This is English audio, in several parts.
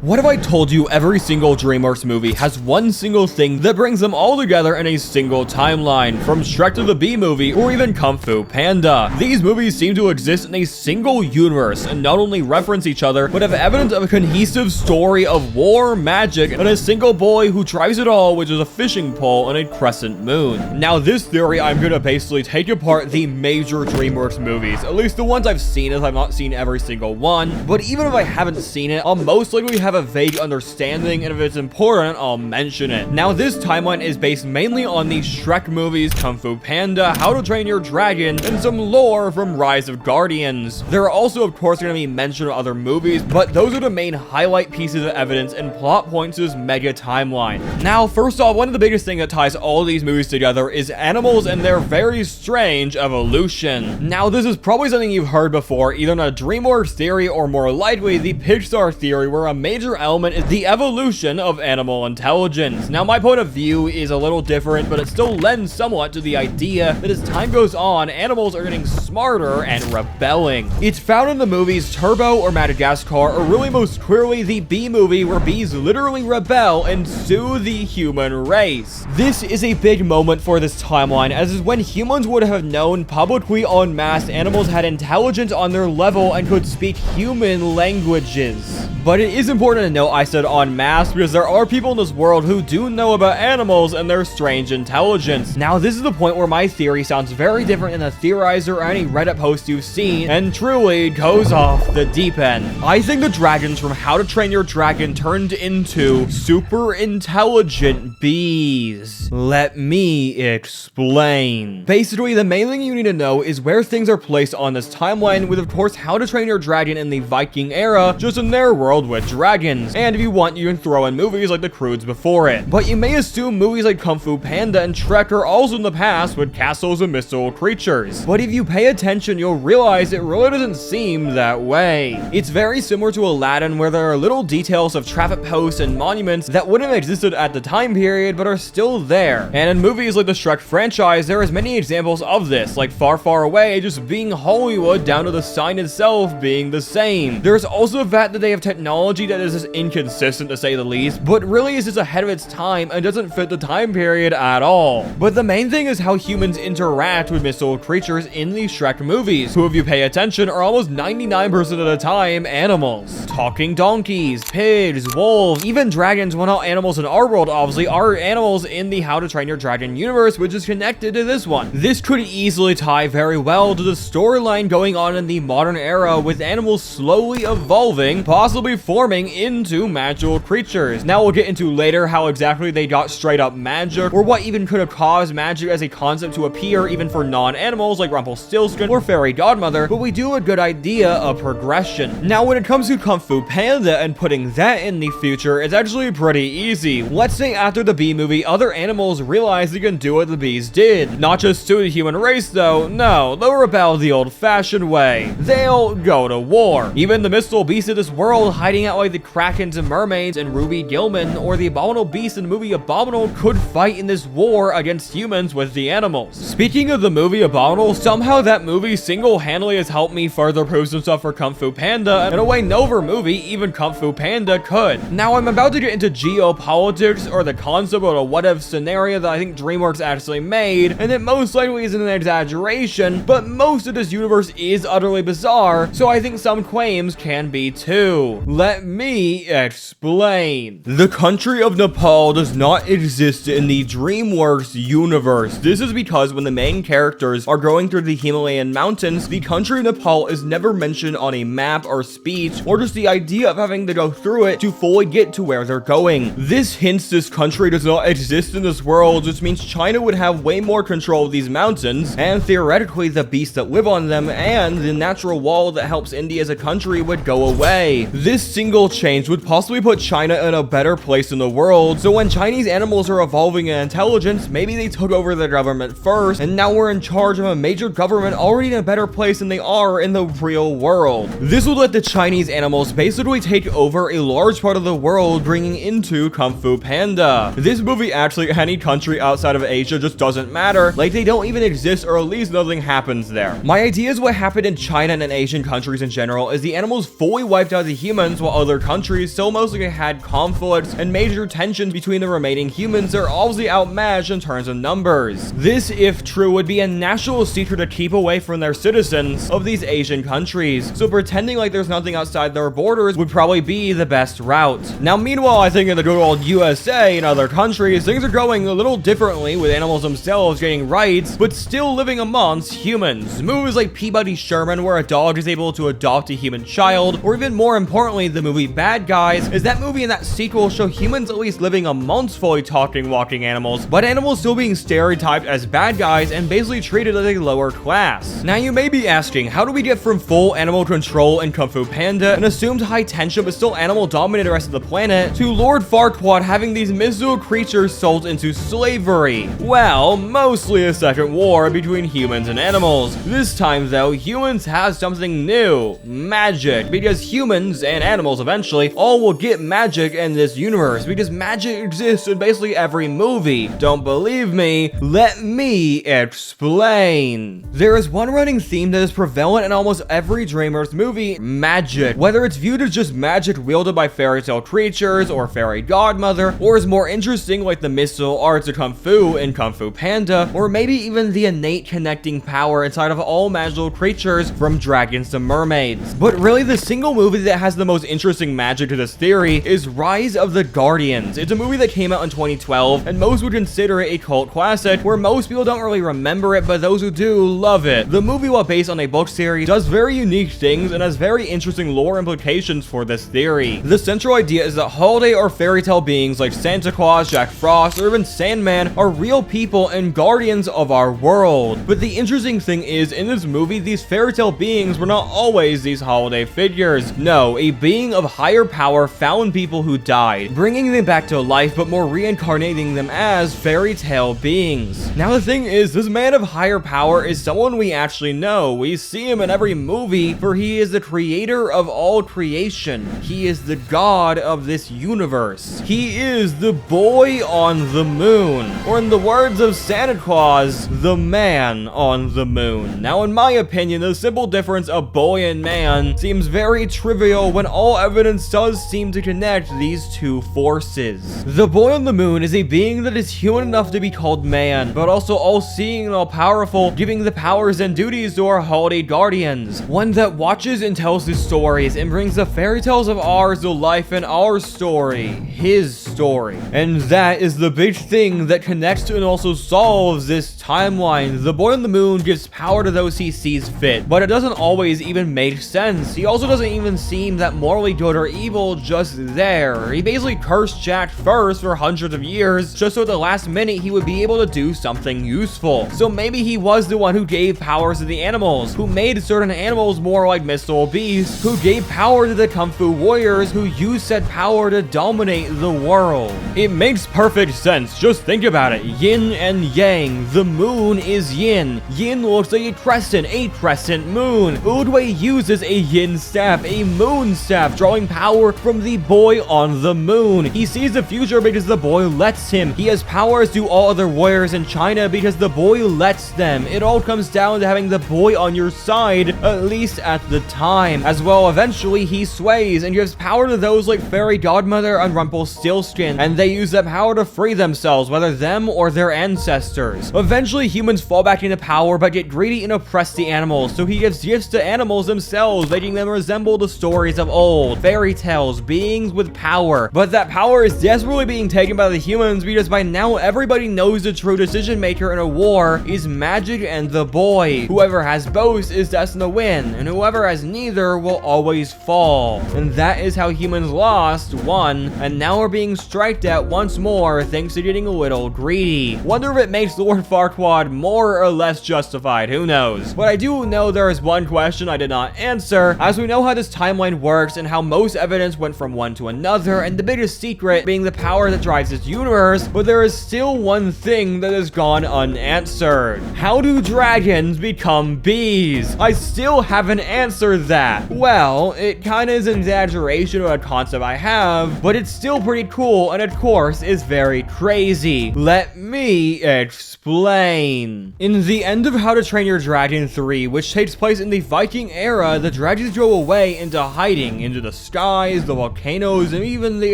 What if I told you every single DreamWorks movie has one single thing that brings them all together in a single timeline, from Shrek to the Bee Movie or even Kung Fu Panda? These movies seem to exist in a single universe and not only reference each other, but have evidence of a cohesive story of war, magic, and a single boy who tries it all, which is a fishing pole and a crescent moon. Now this theory, I'm gonna basically take apart the major DreamWorks movies, at least the ones I've seen, as I've not seen every single one, but even if I haven't seen it, I'll most likely have a vague understanding, and if it's important, I'll mention it. Now, this timeline is based mainly on the Shrek movies, Kung Fu Panda, How to Train Your Dragon, and some lore from Rise of Guardians. There are also, of course, going to be mention of other movies, but those are the main highlight pieces of evidence and plot points to this mega timeline. Now, first off, one of the biggest things that ties all these movies together is animals and their very strange evolution. Now, this is probably something you've heard before, either in a DreamWorks theory or more likely the Pixar theory, where a major element is the evolution of animal intelligence. Now, my point of view is a little different, but it still lends somewhat to the idea that as time goes on, animals are getting smarter and rebelling. It's found in the movies Turbo or Madagascar, or really most clearly the Bee Movie, where bees literally rebel and sue the human race. This is a big moment for this timeline, as is when humans would have known publicly en masse animals had intelligence on their level and could speak human languages. But it is important to note I said en masse because there are people in this world who do know about animals and their strange intelligence. Now, this is the point where my theory sounds very different than the theorizer or any Reddit post you've seen, and truly goes off the deep end. I think the dragons from How to Train Your Dragon turned into super intelligent bees. Let me explain. Basically, the main thing you need to know is where things are placed on this timeline, with of course How to Train Your Dragon in the Viking era, just in their world with dragons. And if you want, you can throw in movies like the Croods before it. But you may assume movies like Kung Fu Panda and Shrek are also in the past with castles and mystical creatures. But if you pay attention, you'll realize it really doesn't seem that way. It's very similar to Aladdin, where there are little details of traffic posts and monuments that wouldn't have existed at the time period, but are still there. And in movies like the Shrek franchise, there is many examples of this, like Far Far Away just being Hollywood down to the sign itself being the same. There's also the fact that they have technology that is just inconsistent to say the least, but really is just ahead of its time and doesn't fit the time period at all. But the main thing is how humans interact with mystical creatures in the Shrek movies, who if you pay attention are almost 99% of the time animals. Talking donkeys, pigs, wolves, even dragons, well not animals in our world obviously, are animals in the How to Train Your Dragon universe, which is connected to this one. This could easily tie very well to the storyline going on in the modern era, with animals slowly evolving, possibly forming into magical creatures. Now we'll get into later how exactly they got straight up magic, or what even could have caused magic as a concept to appear even for non-animals like Rumpelstiltskin or Fairy Godmother, but we do have a good idea of progression. Now when it comes to Kung Fu Panda and putting that in the future, it's actually pretty easy. Let's say after the Bee Movie, other animals realize they can do what the bees did. Not just sue the human race though, no, they'll rebel the old-fashioned way. They'll go to war. Even the mystical beasts of this world hiding out like the Krakens and mermaids and Ruby Gilman, or the abominable beast in the movie Abominable, could fight in this war against humans with the animals. Speaking of the movie Abominable, somehow that movie single-handedly has helped me further prove some stuff for Kung Fu Panda in a way no other movie, even Kung Fu Panda, could. Now I'm about to get into geopolitics, or the concept of a what-if scenario that I think DreamWorks actually made, and it most likely isn't an exaggeration, but most of this universe is utterly bizarre, so I think some claims can be too. Let me explain. The country of Nepal does not exist in the DreamWorks universe. This is because when the main characters are going through the Himalayan mountains, the country of Nepal is never mentioned on a map or speech, or just the idea of having to go through it to fully get to where they're going. This hints this country does not exist in this world, which means China would have way more control of these mountains, and theoretically the beasts that live on them, and the natural wall that helps India as a country would go away. This single change would possibly put China in a better place in the world, so when Chinese animals are evolving in intelligence, maybe they took over the government first, and now we're in charge of a major government already in a better place than they are in the real world. This would let the Chinese animals basically take over a large part of the world, bringing into Kung Fu Panda. This movie actually, any country outside of Asia just doesn't matter, like they don't even exist, or at least nothing happens there. My idea is what happened in China and in Asian countries in general is the animals fully wiped out the humans, while other countries still mostly had conflicts and major tensions between the remaining humans that are obviously outmatched in terms of numbers. This, if true, would be a national secret to keep away from their citizens of these Asian countries, so pretending like there's nothing outside their borders would probably be the best route. Now, meanwhile, I think in the good old USA and other countries, things are going a little differently, with animals themselves getting rights, but still living amongst humans. Movies like Peabody Sherman, where a dog is able to adopt a human child, or even more importantly, the movie Bad Guys, is that movie and that sequel show humans at least living amongst fully talking, walking animals, but animals still being stereotyped as bad guys and basically treated as a lower class. Now, you may be asking, how do we get from full animal control in Kung Fu Panda and assumed high tension but still animal dominated the rest of the planet to Lord Farquaad having these mystical creatures sold into slavery? Well, mostly a second war between humans and animals. This time though, humans have something new: magic, because humans and animals eventually all will get magic in this universe, because magic exists in basically every movie. Don't believe me? Let me explain. There is one running theme that is prevalent in almost every DreamWorks movie: magic. Whether it's viewed as just magic wielded by fairy tale creatures or fairy godmother, or is more interesting like the mystical arts of Kung Fu in Kung Fu Panda, or maybe even the innate connecting power inside of all magical creatures from dragons to mermaids. But really, the single movie that has the most interesting magic to this theory is Rise of the Guardians. It's a movie that came out in 2012, and most would consider it a cult classic, where most people don't really remember it, but those who do love it. The movie, while based on a book series, does very unique things and has very interesting lore implications for this theory. The central idea is that holiday or fairy tale beings like Santa Claus, Jack Frost, or even Sandman are real people and guardians of our world. But the interesting thing is, in this movie, these fairy tale beings were not always these holiday figures. No, a being of higher power found people who died, bringing them back to life, but more reincarnating them as fairy tale beings. Now, the thing is, this man of higher power is someone we actually know. We see him in every movie, for he is the creator of all creation. He is the god of this universe. He is the boy on the moon, or in the words of Santa Claus, the man on the moon. Now, in my opinion, the simple difference of boy and man seems very trivial when all evidence does seem to connect these two forces. The boy on the moon is a being that is human enough to be called man, but also all-seeing and all-powerful, giving the powers and duties to our holiday guardians. One that watches and tells his stories and brings the fairy tales of ours to life in our story, his story. And that is the big thing that connects to and also solves this timeline. The boy on the moon gives power to those he sees fit, but it doesn't always even make sense. He also doesn't even seem that morally good or evil just there. He basically cursed Jack first for hundreds of years, just so at the last minute he would be able to do something useful. So maybe he was the one who gave powers to the animals, who made certain animals more like mystical beasts, who gave power to the Kung Fu warriors who used said power to dominate the world. It makes perfect sense. Just think about it. Yin and yang. The moon is yin. Yin looks like a crescent moon. Udway uses a yin staff, a moon staff, drawing power from the boy on the moon. He sees the future because the boy lets him. He has powers to all other warriors in China because the boy lets them. It all comes down to having the boy on your side, at least at the time. As well, eventually he sways and gives power to those like Fairy Godmother and Rumpelstiltskin, and they use that power to free themselves, whether them or their ancestors. Eventually, humans fall back into power but get greedy and oppress the animals, so he gives gifts to animals themselves, making them resemble the stories of old. Fairy tales, beings with power. But that power is desperately being taken by the humans because by now everybody knows the true decision maker in a war is magic and the boy. Whoever has both is destined to win, and whoever has neither will always fall. And that is how humans lost, won, and now are being striked at once more thanks to getting a little greedy. Wonder if it makes Lord Farquaad more or less justified, who knows. But I do know there is one question I did not answer, as we know how this timeline works and how most evidence went from one to another, and the biggest secret being the power that drives this universe, but there is still one thing that has gone unanswered. How do dragons become bees? I still haven't answered that. Well, it kinda is an exaggeration of a concept I have, but it's still pretty cool and of course is very crazy. Let me explain. In the end of How to Train Your Dragon 3, which takes place in the Viking era, the dragons go away into hiding into the sky skies, the volcanoes, and even the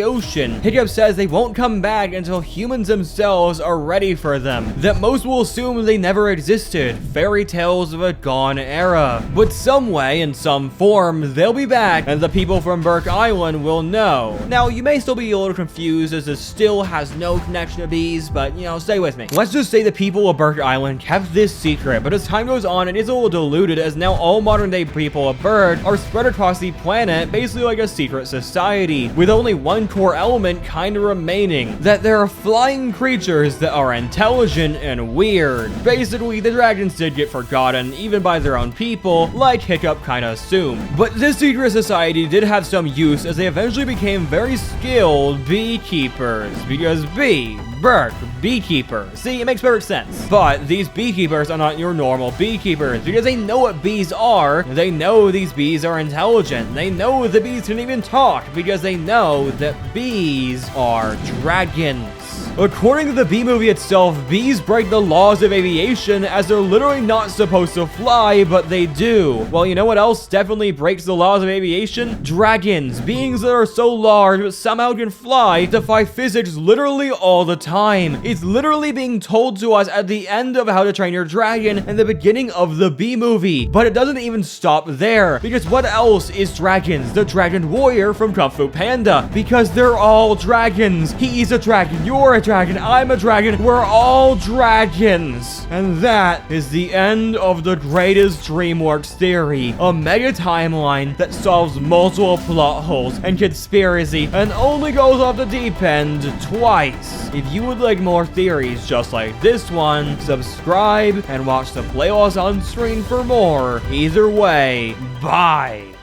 ocean. Hiccup says they won't come back until humans themselves are ready for them, that most will assume they never existed, fairy tales of a gone era. But some way, in some form, they'll be back, and the people from Burke Island will know. Now, you may still be a little confused as this still has no connection to bees, but, you know, stay with me. Let's just say the people of Burke Island kept this secret, but as time goes on, it is a little diluted as now all modern day people of Burke are spread across the planet, basically like a secret society, with only one core element kinda remaining, that there are flying creatures that are intelligent and weird. Basically, the dragons did get forgotten, even by their own people, like Hiccup kinda assumed. But this secret society did have some use as they eventually became very skilled beekeepers, because Burke, beekeeper. See, it makes perfect sense. But these beekeepers are not your normal beekeepers because they know what bees are. They know these bees are intelligent. They know the bees can even talk because they know that bees are dragons. According to the bee movie itself, bees break the laws of aviation as they're literally not supposed to fly, but they do. Well, you know what else definitely breaks the laws of aviation? Dragons, beings that are so large but somehow can fly, defy physics literally all the time. It's literally being told to us at the end of How to Train Your Dragon and the beginning of the bee movie. But it doesn't even stop there, because what else is dragons? The dragon warrior from Kung Fu Panda, because they're all dragons. He's a dragon, you're a dragon, I'm a dragon, we're all dragons. And that is the end of the greatest DreamWorks theory, a mega timeline that solves multiple plot holes and conspiracy and only goes off the deep end twice. If you would like more theories just like this one, subscribe and watch the playlist on screen for more. Either way, bye.